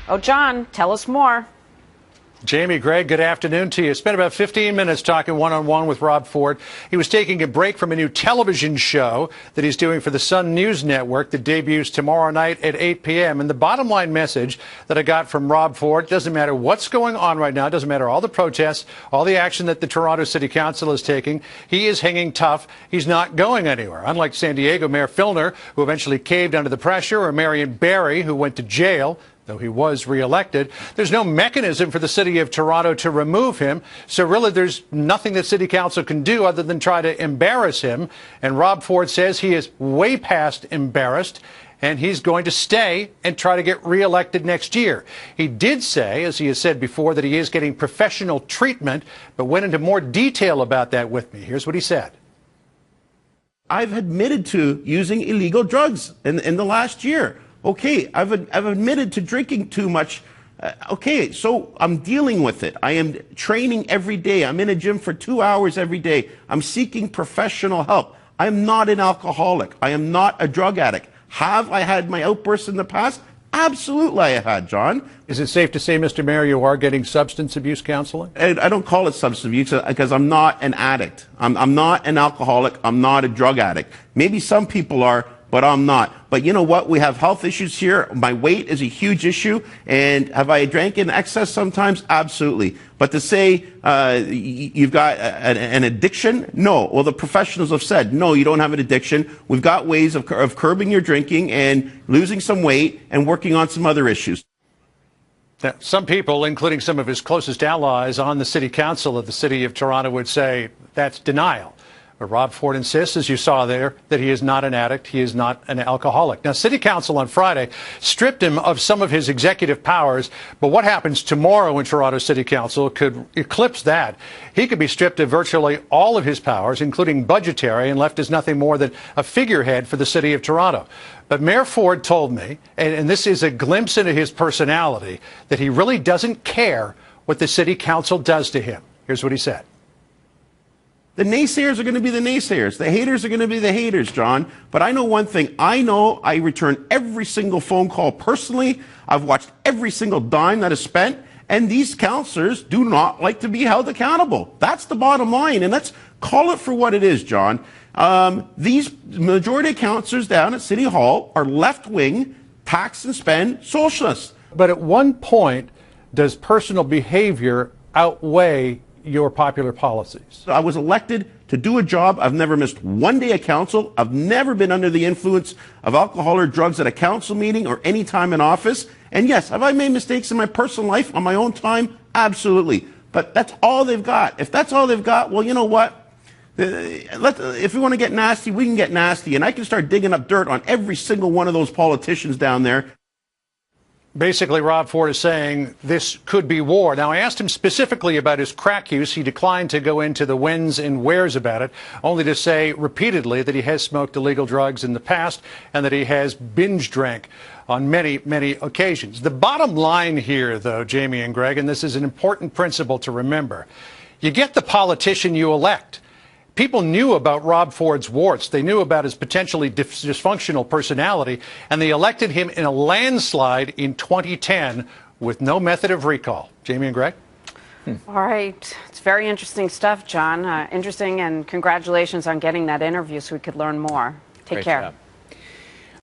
Oh, John, tell us more. Jamie, Greg, good afternoon to you. Spent about 15 minutes talking one-on-one with Rob Ford. He was taking a break from a new television show that he's doing for the Sun News Network that debuts tomorrow night at 8 p.m. And the bottom line message that I got from Rob Ford, doesn't matter what's going on right now, doesn't matter all the protests, all the action that the Toronto City Council is taking, he is hanging tough. He's not going anywhere. Unlike San Diego Mayor Filner, who eventually caved under the pressure, or Marion Barry, who went to jail, though he was reelected, there's no mechanism for the city of Toronto to remove him. So really, there's nothing that City Council can do other than try to embarrass him. And Rob Ford says he is way past embarrassed, and he's going to stay and try to get reelected next year. He did say, as he has said before, that he is getting professional treatment, but went into more detail about that with me. Here's what he said. I've admitted to using illegal drugs in the last year. Okay, I've admitted to drinking too much. Okay, so I'm dealing with it. I am training every day. I'm in a gym for 2 hours every day. I'm seeking professional help. I am not an alcoholic. I am not a drug addict. Have I had my outbursts in the past? Absolutely I had, John. Is it safe to say, Mr. Mayor, you are getting substance abuse counseling? I don't call it substance abuse because I'm not an addict. I'm not an alcoholic. I'm not a drug addict. Maybe some people are, but I'm not. But you know what? We have health issues here. My weight is a huge issue. And have I drank in excess sometimes? Absolutely. But to say you've got an addiction? No. Well, the professionals have said, no, you don't have an addiction. We've got ways of curbing your drinking and losing some weight and working on some other issues. Now, some people, including some of his closest allies on the city council of the city of Toronto, would say that's denial. But Rob Ford insists, as you saw there, that he is not an addict, he is not an alcoholic. Now, City Council on Friday stripped him of some of his executive powers, but what happens tomorrow in Toronto City Council could eclipse that. He could be stripped of virtually all of his powers, including budgetary, and left as nothing more than a figurehead for the city of Toronto. But Mayor Ford told me, and this is a glimpse into his personality, that he really doesn't care what the City Council does to him. Here's what he said. The naysayers are going to be the naysayers. The haters are going to be the haters, John. But I know one thing. I know I return every single phone call personally. I've watched every single dime that is spent. And these councillors do not like to be held accountable. That's the bottom line. And let's call it for what it is, John. These majority of councillors down at City Hall are left-wing, tax and spend socialists. But at one point, does personal behavior outweigh your popular policies? I was elected to do a job. I've never missed one day of council. I've never been under the influence of alcohol or drugs at a council meeting or any time in office. And yes, have I made mistakes in my personal life on my own time? Absolutely. But that's all they've got. If that's all they've got, well, you know what? If we want to get nasty, we can get nasty. And I can start digging up dirt on every single one of those politicians down there. Basically, Rob Ford is saying this could be war. Now, I asked him specifically about his crack use. He declined to go into the whens and wheres about it, only to say repeatedly that he has smoked illegal drugs in the past and that he has binge drank on many, many occasions. The bottom line here, though, Jamie and Greg, and this is an important principle to remember, you get the politician you elect. People knew about Rob Ford's warts. They knew about his potentially dysfunctional personality, and they elected him in a landslide in 2010 with no method of recall. Jamie and Greg? All right. It's very interesting stuff, John. Interesting, and congratulations on getting that interview so we could learn more. Take care. Great job.